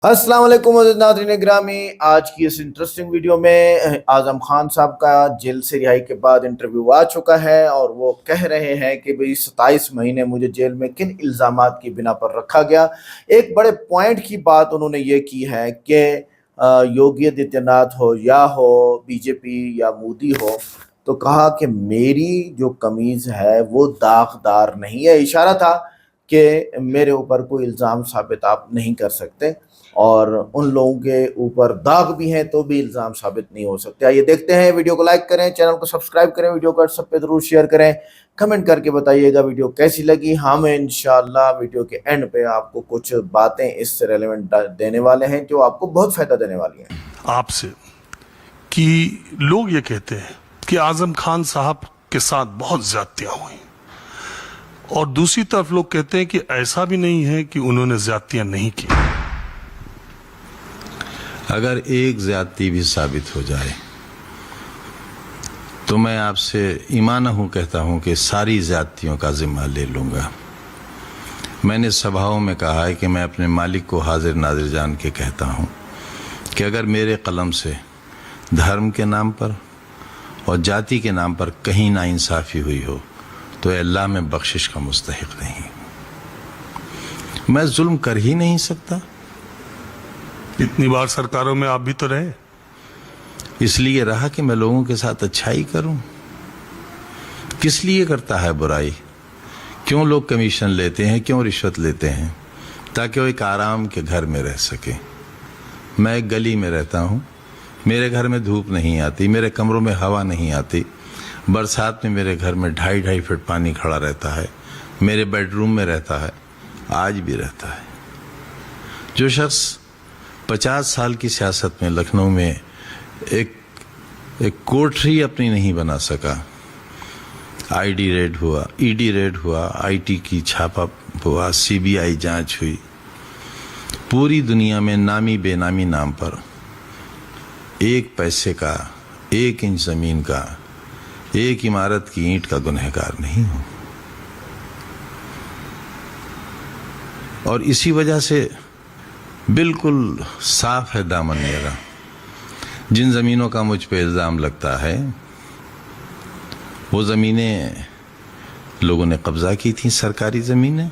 अस्सलाम वालेकुम नाज़रीन ग्रामी। आज की इस इंटरेस्टिंग वीडियो में आज़म खान साहब का जेल से रिहाई के बाद इंटरव्यू आ चुका है और वो कह रहे हैं कि भाई 27 महीने मुझे जेल में किन इल्ज़ामात की बिना पर रखा गया। एक बड़े पॉइंट की बात उन्होंने ये की है कि योगी आदित्यनाथ हो बीजेपी या मोदी हो, तो कहा कि मेरी जो कमीज़ है वो दागदार नहीं है। इशारा था कि मेरे ऊपर कोई इल्ज़ाम साबित आप नहीं कर सकते और उन लोगों के ऊपर दाग भी हैं तो भी इल्ज़ाम साबित नहीं हो सकते। आइए देखते हैं, वीडियो को लाइक करें, चैनल को सब्सक्राइब करें, वीडियो को सब पे ज़रूर शेयर करें, कमेंट करके बताइएगा वीडियो कैसी लगी। हम इंशाल्लाह वीडियो के एंड पे आपको कुछ बातें इससे रेलेवेंट देने वाले हैं जो आपको बहुत फ़ायदा देने वाली हैं। आपसे कि लोग ये कहते हैं कि आजम खान साहब के साथ बहुत ज्यादतियां हुई और दूसरी तरफ लोग कहते हैं कि ऐसा भी नहीं है कि उन्होंने ज्यादतियां नहीं की। अगर एक ज्यादती भी साबित हो जाए तो मैं आपसे ईमाना हूं कहता हूं कि सारी ज्यादतियों का जिम्मा ले लूंगा। मैंने सभाओं में कहा है कि मैं अपने मालिक को हाजिर नाजिर जान के कहता हूं कि अगर मेरे कलम से धर्म के नाम पर और जाति के नाम पर कहीं नाइंसाफी हुई हो तो अल्लाह में बख्शिश का मुस्तहिक नहीं। मैं जुल्म कर ही नहीं सकता। इतनी बार सरकारों में आप भी तो रहे। इसलिए रहा कि मैं लोगों के साथ अच्छाई करूं। किस लिए करता है बुराई? क्यों लोग कमीशन लेते हैं, क्यों रिश्वत लेते हैं? ताकि वो एक आराम के घर में रह सके। मैं एक गली में रहता हूं, मेरे घर में धूप नहीं आती, मेरे कमरों में हवा नहीं आती। बरसात में मेरे घर में 2.5 फीट पानी खड़ा रहता है। मेरे बेडरूम में रहता है, आज भी रहता है। जो शख्स 50 साल की सियासत में लखनऊ में एक कोठरी अपनी नहीं बना सका, आईडी रेड हुआ, ईडी रेड हुआ, आईटी की छापा हुआ, सीबीआई जांच हुई, पूरी दुनिया में नामी बेनामी नाम पर एक पैसे का, 1 इंच जमीन का, एक इमारत की ईंट का गुनहगार नहीं हूं। और इसी वजह से बिल्कुल साफ है दामन मेरा। जिन जमीनों का मुझ पे इल्जाम लगता है वो जमीनें लोगों ने कब्जा की थी, सरकारी जमीनें।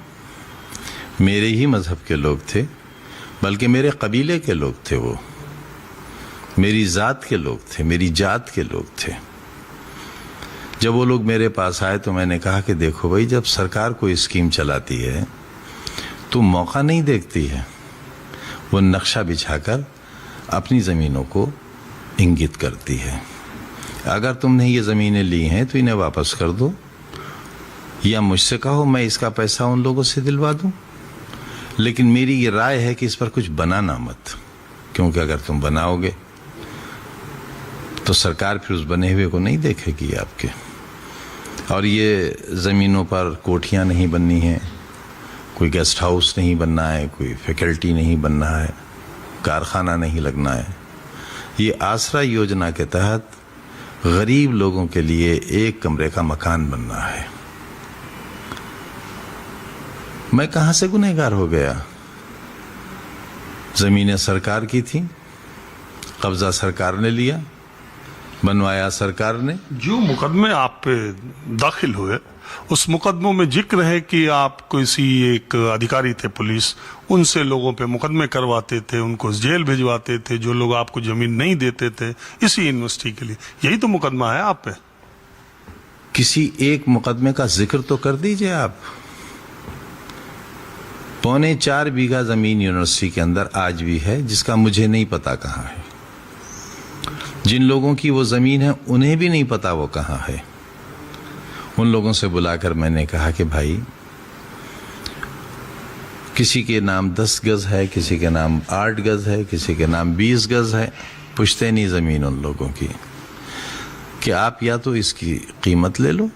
मेरे ही मजहब के लोग थे, बल्कि मेरे कबीले के लोग थे, वो मेरी जात के लोग थे, मेरी जात के लोग थे। जब वो लोग मेरे पास आए तो मैंने कहा कि देखो भाई, जब सरकार कोई स्कीम चलाती है तो मौका नहीं देखती है, वो नक्शा बिछाकर अपनी ज़मीनों को इंगित करती है। अगर तुमने ये ज़मीनें ली हैं तो इन्हें वापस कर दो, या मुझसे कहो मैं इसका पैसा उन लोगों से दिलवा दूं। लेकिन मेरी ये राय है कि इस पर कुछ बनाना मत, क्योंकि अगर तुम बनाओगे तो सरकार फिर उस बने हुए को नहीं देखेगी आपके। और ये ज़मीनों पर कोठियाँ नहीं बननी हैं, कोई गेस्ट हाउस नहीं बनना है, कोई फैकल्टी नहीं बनना है, कारखाना नहीं लगना है। ये आसरा योजना के तहत गरीब लोगों के लिए 1 कमरे का मकान बनना है। मैं कहां से गुनहगार हो गया? जमीनें सरकार की थी, कब्जा सरकार ने लिया, बनवाया सरकार ने। जो मुकदमे आप पे दाखिल हुए उस मुकदमों में जिक्र है कि आप किसी एक अधिकारी थे पुलिस, उनसे लोगों पे मुकदमे करवाते थे, उनको जेल भिजवाते थे, जो लोग आपको जमीन नहीं देते थे इसी यूनिवर्सिटी के लिए। यही तो मुकदमा है आप पे। किसी एक मुकदमे का जिक्र तो कर दीजिए आप। 4.25 बीघा जमीन यूनिवर्सिटी के अंदर आज भी है, जिसका मुझे नहीं पता कहाँ है। जिन लोगों की वो जमीन है उन्हें भी नहीं पता वो कहाँ है। उन लोगों से बुलाकर मैंने कहा कि भाई, किसी के नाम 10 गज है, किसी के नाम 8 गज है, किसी के नाम 20 गज है, पुश्ते नहीं जमीन उन लोगों की, कि आप या तो इसकी कीमत ले लो,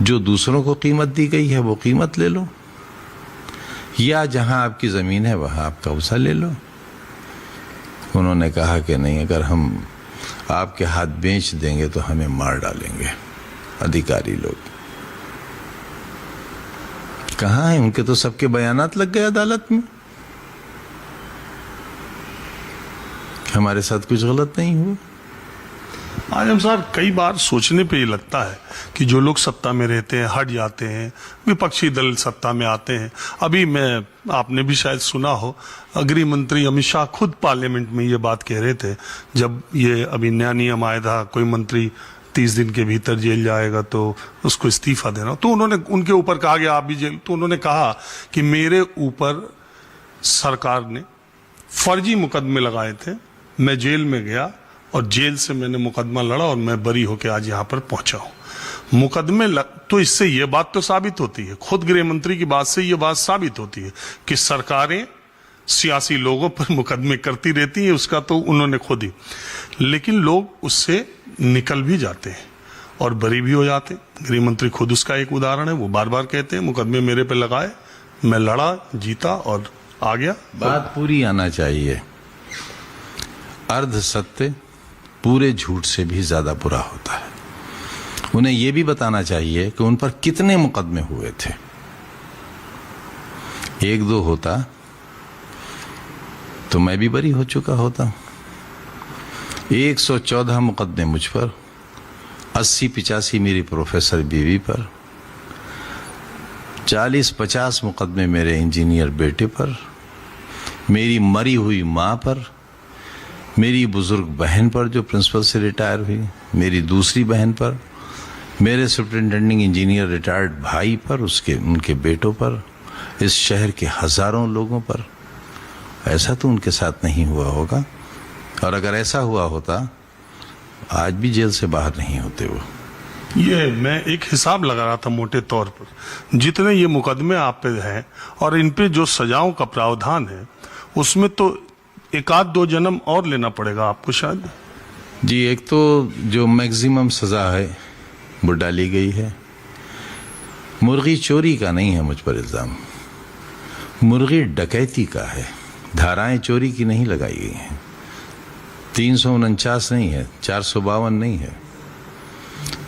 जो दूसरों को कीमत दी गई है वो कीमत ले लो, या जहां आपकी जमीन है वहां आप कब्जा ले लो। उन्होंने कहा कि नहीं, अगर हम आपके हाथ बेच देंगे तो हमें मार डालेंगे। अधिकारी लोग कहाँ हैं? उनके तो सबके बयानात लग गए अदालत में। कि हमारे साथ कुछ गलत नहीं हुआ। आजम साहब, कई बार सोचने पे ये लगता है कि जो लोग सत्ता में रहते हैं हट जाते हैं, विपक्षी दल सत्ता में आते हैं। अभी आपने भी शायद सुना हो, गृह मंत्री अमित शाह खुद पार्लियामेंट में ये बात कह रहे थे, जब ये अभी नया नियम आया था, कोई मंत्री 30 दिन के भीतर जेल जाएगा तो उसको इस्तीफा देना, तो उन्होंने उनके ऊपर कहा गया आप भी जेल, तो उन्होंने कहा कि मेरे ऊपर सरकार ने फर्जी मुकदमे लगाए थे, मैं जेल में गया और जेल से मैंने मुकदमा लड़ा और मैं बरी होकर आज यहाँ पर पहुंचा हूं। मुकदमे तो इससे ये बात तो साबित होती है, खुद गृह मंत्री की बात से ये बात साबित होती है कि सरकारें सियासी लोगों पर मुकदमे करती रहती है, उसका तो उन्होंने खुद ही, लेकिन लोग उससे निकल भी जाते हैं और बरी भी हो जाते हैं। गृह मंत्री खुद उसका एक उदाहरण है, वो बार बार कहते हैं मुकदमे मेरे पे लगाए, मैं लड़ा, जीता और आ गया। बात पूरी आना चाहिए। अर्ध सत्य पूरे झूठ से भी ज्यादा बुरा होता है। उन्हें यह भी बताना चाहिए कि उन पर कितने मुकदमे हुए थे। 1-2 होता तो मैं भी बरी हो चुका होता। 114 मुकदमे मुझ पर, 80-85 मेरी प्रोफेसर बीवी पर, 40-50 मुकदमे मेरे इंजीनियर बेटे पर, मेरी मरी हुई मां पर, मेरी बुजुर्ग बहन पर जो प्रिंसिपल से रिटायर हुई, मेरी दूसरी बहन पर, मेरे सुपरिटेंडिंग इंजीनियर रिटायर्ड भाई पर, उनके बेटों पर, इस शहर के हजारों लोगों पर। ऐसा तो उनके साथ नहीं हुआ होगा, और अगर ऐसा हुआ होता आज भी जेल से बाहर नहीं होते वो। ये मैं एक हिसाब लगा रहा था मोटे तौर पर, जितने ये मुकदमे आप पे हैं और इन पे जो सजाओं का प्रावधान है, उसमें तो 1-2 जन्म और लेना पड़ेगा आपको शायद। जी, एक तो जो मैक्सिमम सजा है वो डाली गई है। मुर्गी चोरी का नहीं है मुझ पर इल्जाम, मुर्गी डकैती का है। धाराएं चोरी की नहीं लगाई गई हैं। 349 नहीं है, 452 नहीं है,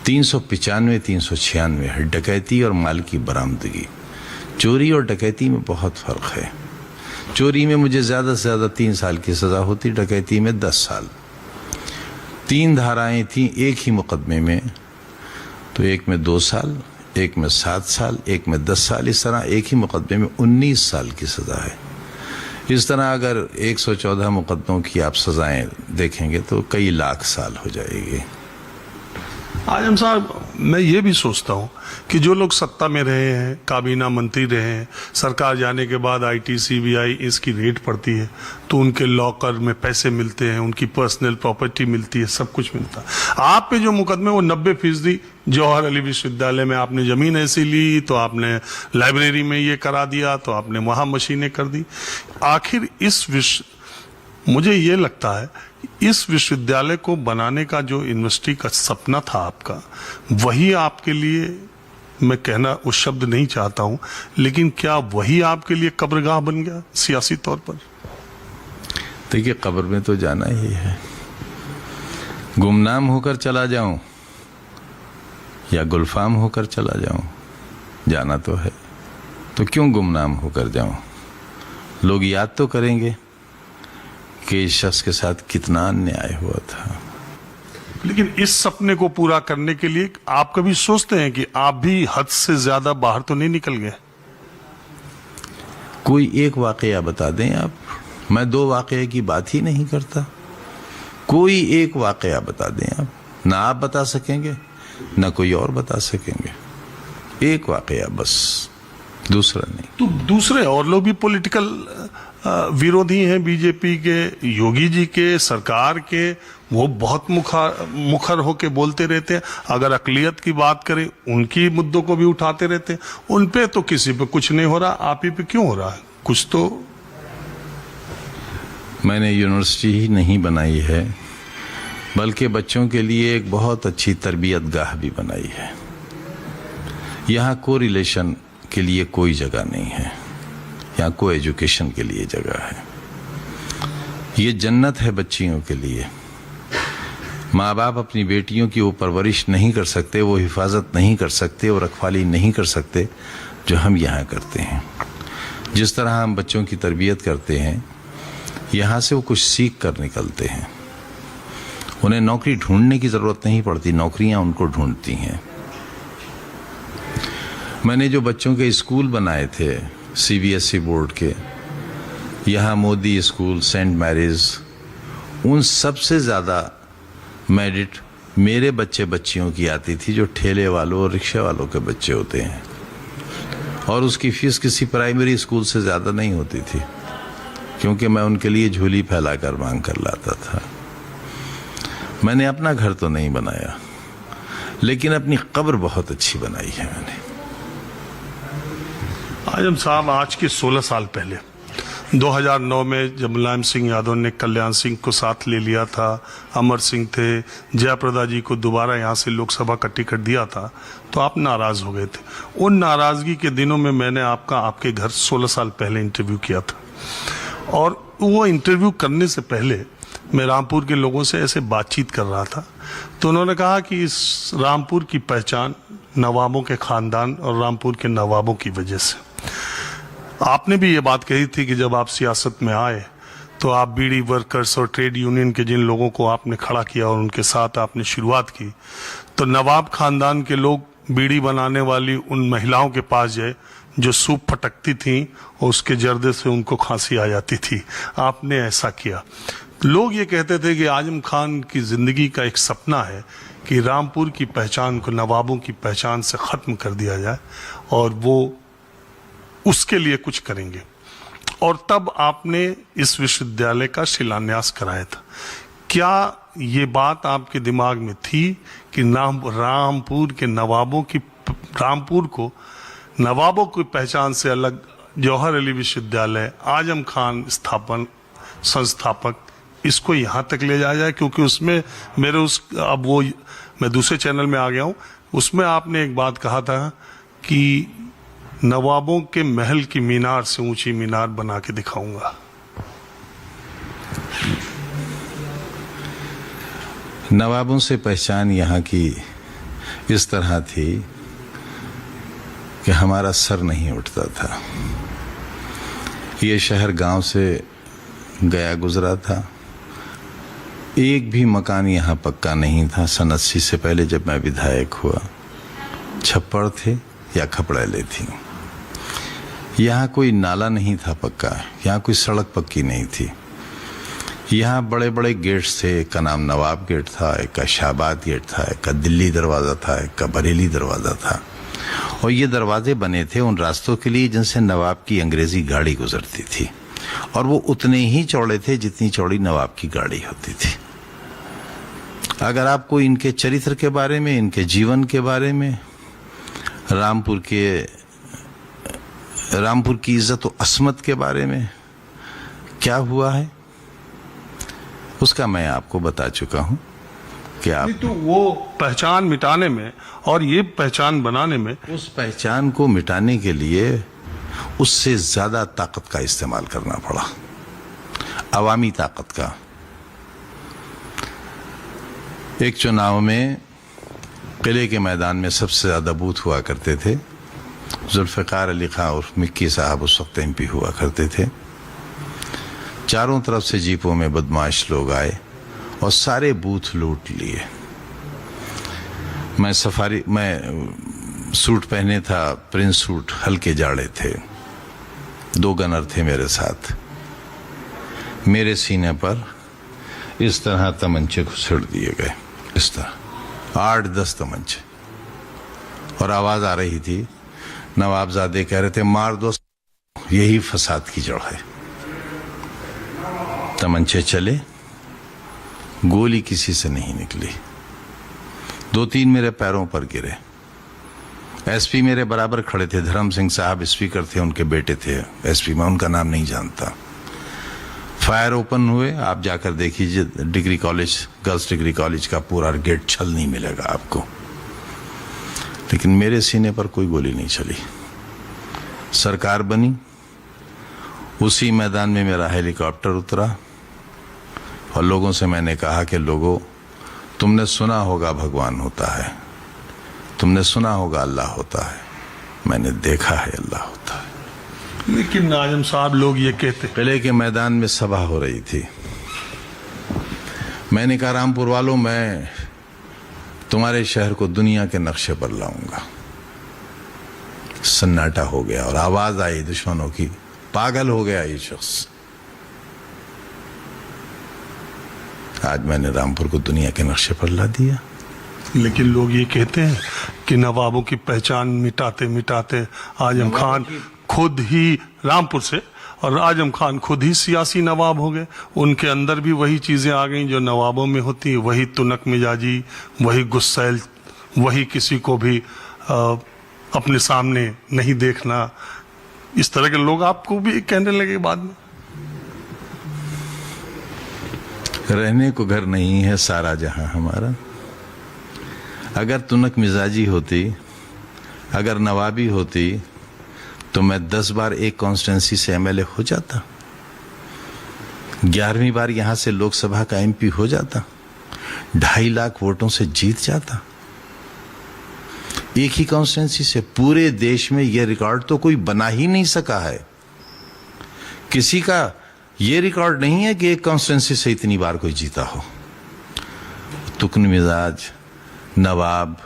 395, 396 है। डकैती और माल की बरामदगी, चोरी और डकैती में बहुत फर्क है। चोरी में मुझे ज्यादा से ज्यादा 3 साल की सजा होती, डकैती में 10 साल। 3 धाराएं थी एक ही मुकदमे में, तो एक में 2 साल, एक में 7 साल, एक में 10 साल। इस तरह एक ही मुकदमे में 19 साल की सजा है। इस तरह अगर 114 मुकदमों की आप सजाएं देखेंगे तो कई लाख साल हो जाएगी। आजम साहब, मैं ये भी सोचता हूँ कि जो लोग सत्ता में रहे हैं, काबीना मंत्री रहे हैं, सरकार जाने के बाद IT CBI इसकी रेड पड़ती है तो उनके लॉकर में पैसे मिलते हैं, उनकी पर्सनल प्रॉपर्टी मिलती है, सब कुछ मिलता है। आप पे जो मुकदमे वो 90% जवाहर अली विश्वविद्यालय में आपने जमीन ऐसी ली तो आपने लाइब्रेरी में ये करा दिया, तो आपने वहां मशीनें कर दी। आखिर मुझे ये लगता है इस विश्वविद्यालय को बनाने का जो यूनिवर्सिटी का सपना था आपका, वही आपके लिए, मैं कहना उस शब्द नहीं चाहता हूं, लेकिन क्या वही आपके लिए कब्रगाह बन गया सियासी तौर पर? देखिए, कब्र में तो जाना ही है। गुमनाम होकर चला जाऊं या गुलफाम होकर चला जाऊं, जाना तो है। तो क्यों गुमनाम होकर जाऊं? लोग याद तो करेंगे कि इस शख्स के साथ कितना अन्याय हुआ था। लेकिन इस सपने को पूरा करने के लिए आप कभी सोचते हैं कि आप भी हद से ज्यादा बाहर तो नहीं निकल गए? कोई एक वाकया बता दें आप। मैं 2 वाकये की बात ही नहीं करता। कोई एक वाकया बता दें आप, ना आप बता सकेंगे ना कोई और बता सकेंगे। एक वाकया बस, दूसरा नहीं। तो दूसरे और लोग भी पॉलिटिकल विरोधी हैं बीजेपी के, योगी जी के, सरकार के, वो बहुत मुखर होके बोलते रहते हैं। अगर अकलियत की बात करें, उनकी मुद्दों को भी उठाते रहते हैं। उन पे तो किसी पे कुछ नहीं हो रहा, आप ही पे क्यों हो रहा है कुछ? तो मैंने यूनिवर्सिटी ही नहीं बनाई है, बल्कि बच्चों के लिए एक बहुत अच्छी तरबियत गाह भी बनाई है। यहाँ को रिलेशन के लिए कोई जगह नहीं है, यहाँ को एजुकेशन के लिए जगह है। ये जन्नत है बच्चियों के लिए। माँ बाप अपनी बेटियों की वो परवरिश नहीं कर सकते, वो हिफाजत नहीं कर सकते और रखवाली नहीं कर सकते जो हम यहाँ करते हैं। जिस तरह हम बच्चों की तरबियत करते हैं, यहाँ से वो कुछ सीख कर निकलते हैं। उन्हें नौकरी ढूंढने की जरूरत नहीं पड़ती, नौकरियां उनको ढूंढती हैं। मैंने जो बच्चों के स्कूल बनाए थे CBSE बोर्ड के, यहाँ मोदी स्कूल, सेंट मैरीज, उन सबसे ज़्यादा मेरिट मेरे बच्चे बच्चियों की आती थी जो ठेले वालों और रिक्शे वालों के बच्चे होते हैं, और उसकी फीस किसी प्राइमरी स्कूल से ज़्यादा नहीं होती थी, क्योंकि मैं उनके लिए झोली फैलाकर मांग कर लाता था। मैंने अपना घर तो नहीं बनाया, लेकिन अपनी कब्र बहुत अच्छी बनाई है मैंने। आजम साहब, आज के 16 साल पहले 2009 में जब मुलायम सिंह यादव ने कल्याण सिंह को साथ ले लिया था, अमर सिंह थे, जयप्रदा जी को दोबारा यहाँ से लोकसभा का टिकट दिया था, तो आप नाराज हो गए थे। उन नाराजगी के दिनों में मैंने आपके घर 16 साल पहले इंटरव्यू किया था, और वो इंटरव्यू करने से पहले मैं रामपुर के लोगों से ऐसे बातचीत कर रहा था, तो उन्होंने कहा कि इस रामपुर की पहचान नवाबों के खानदान और रामपुर के नवाबों की वजह से। आपने भी ये बात कही थी कि जब आप सियासत में आए तो आप बीड़ी वर्कर्स और ट्रेड यूनियन के जिन लोगों को आपने खड़ा किया और उनके साथ आपने शुरुआत की, तो नवाब खानदान के लोग बीड़ी बनाने वाली उन महिलाओं के पास गए जो सूप फटकती थीं और उसके जर्दे से उनको खांसी आ जाती थी। आपने ऐसा किया। लोग ये कहते थे कि आजम खान की जिंदगी का एक सपना है कि रामपुर की पहचान को नवाबों की पहचान से खत्म कर दिया जाए, और वो उसके लिए कुछ करेंगे। और तब आपने इस विश्वविद्यालय का शिलान्यास कराया था। क्या ये बात आपके दिमाग में थी कि रामपुर के नवाबों की, रामपुर को नवाबों की पहचान से अलग जौहर अली विश्वविद्यालय, आजम खान संस्थापक, इसको यहाँ तक ले जाया जाए? क्योंकि उसमें मैं दूसरे चैनल में आ गया हूँ, उसमें आपने एक बात कहा था कि नवाबों के महल की मीनार से ऊंची मीनार बना के दिखाऊंगा। नवाबों से पहचान यहाँ की इस तरह थी कि हमारा सर नहीं उठता था। ये शहर गांव से गया गुजरा था, एक भी मकान यहाँ पक्का नहीं था। सन 80 से पहले जब मैं विधायक हुआ, छप्पड़ थे या खपड़ेले थी। यहाँ कोई नाला नहीं था पक्का, यहाँ कोई सड़क पक्की नहीं थी। यहाँ बड़े बड़े गेट्स थे, एक का नाम नवाब गेट था, एक का शाहबाद गेट था, एक का दिल्ली दरवाज़ा था, एक का बरेली दरवाज़ा था। और ये दरवाजे बने थे उन रास्तों के लिए जिनसे नवाब की अंग्रेजी गाड़ी गुजरती थी, और वो उतने ही चौड़े थे जितनी चौड़ी नवाब की गाड़ी होती थी। अगर आपको इनके चरित्र के बारे में, इनके जीवन के बारे में, रामपुर की इज्जत और असमत के बारे में क्या हुआ है, उसका मैं आपको बता चुका हूं कि आप तो वो पहचान मिटाने में और ये पहचान बनाने में, उस पहचान को मिटाने के लिए उससे ज्यादा ताकत का इस्तेमाल करना पड़ा, अवामी ताकत का। एक चुनाव में किले के मैदान में सबसे ज्यादा बूथ हुआ करते थे, जुल्फ़िकार अली खां और मिक्की साहब उस वक्त MP हुआ करते थे। चारों तरफ से जीपों में बदमाश लोग आए और सारे बूथ लूट लिए। मैं सूट पहने था, प्रिंस सूट, हल्के जाड़े थे, 2 गनर थे मेरे साथ। मेरे सीने पर इस तरह तमंचे घुसेड़ दिए गए, इस तरह 8-10 तमंचे, और आवाज आ रही थी, नवाबजादे कह रहे थे मार दो, यही फसाद की जड़ है। तमंचे चले, गोली किसी से नहीं निकली। 2-3 मेरे पैरों पर गिरे। SP मेरे बराबर खड़े थे, धर्म सिंह साहब स्पीकर थे, उनके बेटे थे SP, मैं उनका नाम नहीं जानता। फायर ओपन हुए, आप जाकर देखिए degree college, girls degree college का पूरा गेट छल नहीं मिलेगा आपको, लेकिन मेरे सीने पर कोई गोली नहीं चली। सरकार बनी, उसी मैदान में मेरा हेलीकॉप्टर उतरा और लोगों से मैंने कहा कि लोगों, तुमने सुना होगा भगवान होता है, तुमने सुना होगा अल्लाह होता है, मैंने देखा है अल्लाह होता है। लेकिन आजम साहब लोग ये कहते किले के मैदान में सभा हो रही थी। मैंने कहा रामपुर वालों, मैं तुम्हारे शहर को दुनिया के नक्शे पर लाऊंगा। सन्नाटा हो गया और आवाज आई दुश्मनों की, पागल हो गया ये शख्स। आज मैंने रामपुर को दुनिया के नक्शे पर ला दिया। लेकिन लोग ये कहते हैं कि नवाबों की पहचान मिटाते मिटाते आजम खान खुद ही रामपुर से, और आजम खान खुद ही सियासी नवाब हो गए। उनके अंदर भी वही चीजें आ गई जो नवाबों में होती, वही तुनक मिजाजी, वही गुस्सैल, वही किसी को भी अपने सामने नहीं देखना। इस तरह के लोग आपको भी कहने लगे बाद में। रहने को घर नहीं है सारा जहां हमारा। अगर तुनक मिजाजी होती, अगर नवाबी होती, तो मैं 10 बार एक कॉन्स्टिट्यूंसी से एमएलए हो जाता, 11वीं बार यहां से लोकसभा का एमपी हो जाता, 2.5 लाख वोटों से जीत जाता। एक ही कॉन्स्टिट्यूंसी से पूरे देश में यह रिकॉर्ड तो कोई बना ही नहीं सका है। किसी का यह रिकॉर्ड नहीं है कि एक कॉन्स्टिट्यूंसी से इतनी बार कोई जीता हो। तुकन मिजाज नवाब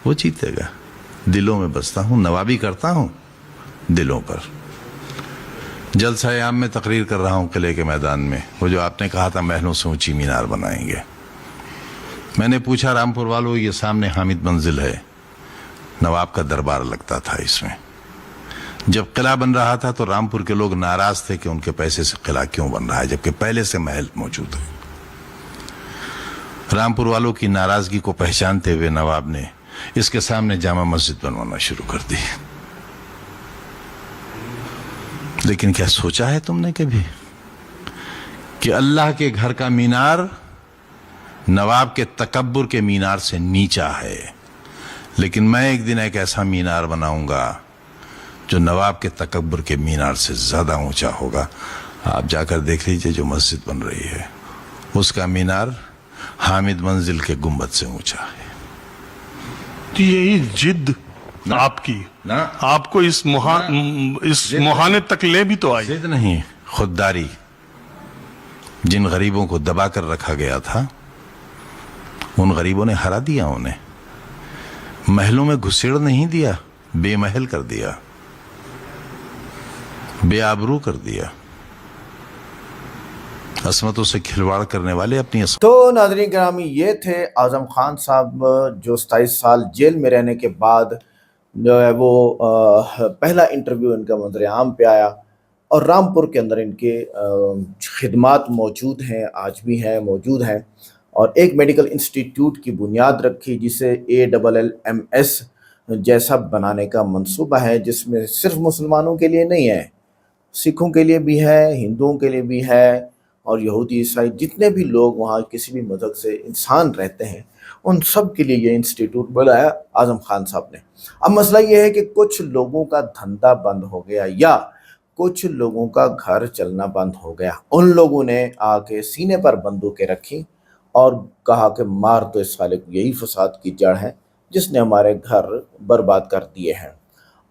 वो जीतेगा। दिलों में बसता हूं, नवाबी करता हूं दिलों पर। जलसा-ए-आम में तकरीर कर रहा हूं किले के मैदान में, वो जो आपने कहा था महलों से ऊंची मीनार बनाएंगे। मैंने पूछा रामपुर वालों, ये सामने हामिद मंजिल है, नवाब का दरबार लगता था इसमें। जब किला बन रहा था तो रामपुर के लोग नाराज थे कि उनके पैसे से किला क्यों बन रहा है जबकि पहले से महल मौजूद है। रामपुर वालों की नाराजगी को पहचानते हुए नवाब ने इसके सामने जामा मस्जिद बनवाना शुरू कर दी। लेकिन क्या सोचा है तुमने कभी कि अल्लाह के घर का मीनार नवाब के तकब्बुर के मीनार से नीचा है? लेकिन मैं एक दिन एक ऐसा मीनार बनाऊंगा जो नवाब के तकब्बुर के मीनार से ज्यादा ऊंचा होगा। आप जाकर देख लीजिए जो मस्जिद बन रही है, उसका मीनार हामिद मंजिल के गुंबद से ऊंचा है। तो यही जिद आपकी ना, आपको इस मुहाने तक ले भी तो आई। जिद नहीं, खुददारी। जिन गरीबों को दबाकर रखा गया था उन गरीबों ने हरा दिया, उन्हें महलों में घुसेड़ नहीं दिया, बेमहल कर दिया, बेआबरू कर दिया। असमतों से खिलवाड़ करने वाले अपनी तो नाज़रीन गिरामी, ये थे आज़म खान साहब जो 27 साल जेल में रहने के बाद जो है वो पहला इंटरव्यू इनका मंजर आम पे आया और रामपुर के अंदर इनके खिदमात मौजूद हैं, आज भी हैं, मौजूद हैं और एक मेडिकल इंस्टीट्यूट की बुनियाद रखी जिसे ALLMS जैसा बनाने का मंसूबा है, जिसमें सिर्फ मुसलमानों के लिए नहीं है, सिखों के लिए भी है, हिंदुओं के लिए भी है और यहूदी ईसाई जितने भी लोग वहाँ किसी भी मज़हब से इंसान रहते हैं उन सब के लिए ये इंस्टीट्यूट बनाया आज़म खान साहब ने। अब मसला ये है कि कुछ लोगों का धंधा बंद हो गया या कुछ लोगों का घर चलना बंद हो गया। उन लोगों ने आके सीने पर बंदूकें रखी और कहा कि मार तो इस साले को, यही फसाद की जड़ है जिसने हमारे घर बर्बाद कर दिए हैं।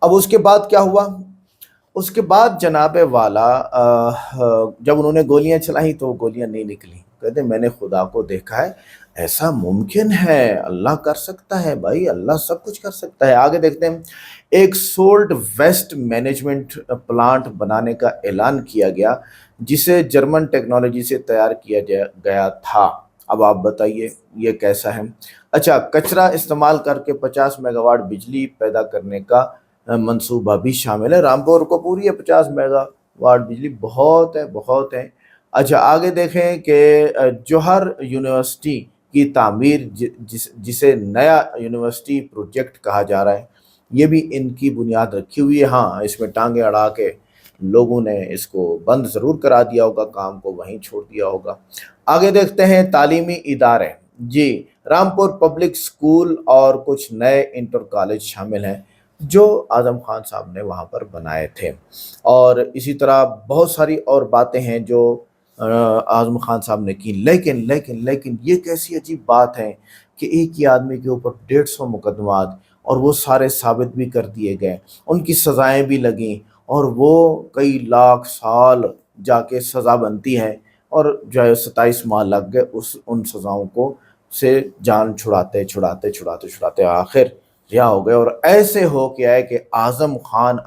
अब उसके बाद क्या हुआ? उसके बाद जनाबे वाला जब उन्होंने गोलियां चलाई तो गोलियां नहीं निकली। कहते मैंने खुदा को देखा है, ऐसा मुमकिन है, अल्लाह कर सकता है भाई, अल्लाह सब कुछ कर सकता है। आगे देखते हैं, एक सोल्ड वेस्ट मैनेजमेंट प्लांट बनाने का ऐलान किया गया जिसे जर्मन टेक्नोलॉजी से तैयार किया गया था। अब आप बताइए ये कैसा है? अच्छा, कचरा इस्तेमाल करके 50 मेगावाट बिजली पैदा करने का मंसूबा भी शामिल है। रामपुर को पूरी है 50 मेगावाट बिजली, बहुत है, बहुत है। अच्छा, आगे देखें कि जौहर यूनिवर्सिटी की तामीर जिसे नया यूनिवर्सिटी प्रोजेक्ट कहा जा रहा है, ये भी इनकी बुनियाद रखी हुई है। हाँ, इसमें टांगे अड़ा के लोगों ने इसको बंद ज़रूर करा दिया होगा, काम को वहीं छोड़ दिया होगा। आगे देखते हैं तालीमी इदारे। जी, रामपुर पब्लिक स्कूल और कुछ नए इंटर कॉलेज शामिल हैं जो आज़म खान साहब ने वहाँ पर बनाए थे और इसी तरह बहुत सारी और बातें हैं जो आज़म खान साहब ने की। लेकिन ये कैसी अजीब बात है कि एक ही आदमी के ऊपर 150 मुकदमात और वो सारे साबित भी कर दिए गए, उनकी सज़ाएं भी लगीं और वो कई लाख साल जाके सज़ा बनती है और जो है 27 माह लग गए उन सज़ाओं को से जान छुड़ाते आखिर रिहा हो गए। और ऐसे हो क्या है कि आज़म खान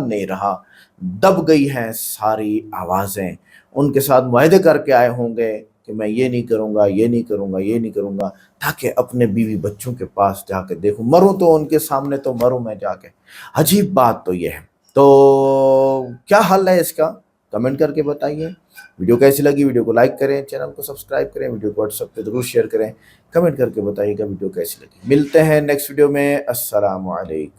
नहीं रहा, दब गई हैं सारी आवाज़ें। उनके साथ मुआहदे करके आए होंगे कि मैं ये नहीं करूँगा, ये नहीं करूँगा, ये नहीं करूँगा, ताकि अपने बीवी बच्चों के पास जाके देखूँ, मरूँ तो उनके सामने तो मरूँ मैं जाके। अजीब बात तो ये है। तो क्या हल है इसका, कमेंट करके बताइए। वीडियो कैसी लगी, वीडियो को लाइक करें, चैनल को सब्सक्राइब करें, वीडियो को व्हाट्सएप पे जरूर शेयर करें, कमेंट करके बताइएगा वीडियो कैसी लगी। मिलते हैं नेक्स्ट वीडियो में। अस्सलाम वालेकुम।